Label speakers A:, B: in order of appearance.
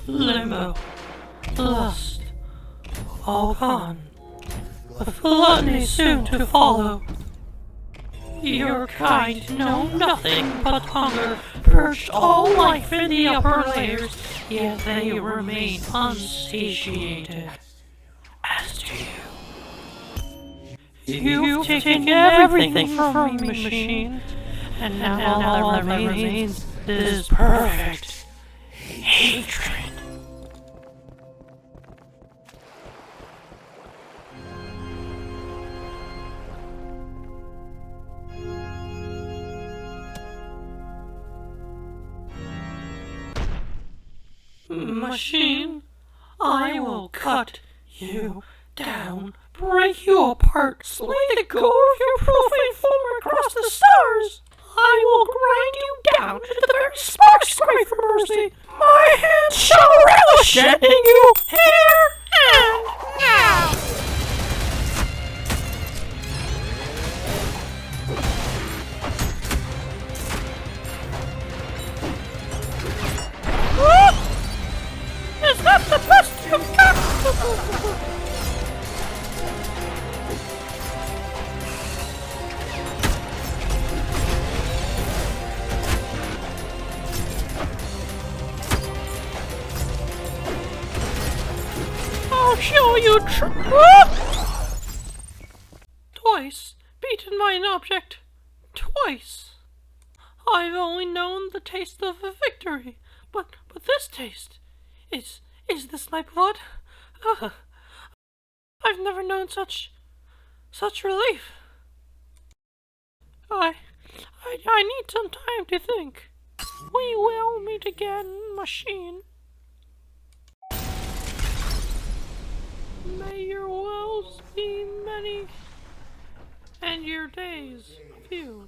A: limbo, lust, all gone, with gluttony soon to follow. Your kind know nothing but hunger, purged all life in the upper layers, yet they remain unsatiated. As do you. You've taken everything from me, machine, and now all that remains is perfect hatred. Machine, I will cut you down, break you apart, slay the go of your profane form across the stars. I will grind you down to the very sparks cry for mercy. My hands shall relish ending you here and now. Is that the best you've got? I'll show you Twice beaten by an object. Twice. I've only known the taste of a victory, but this taste. Is this my blood? I've never known such relief. I need some time to think. We will meet again, machine. May your woes be many, and your days few.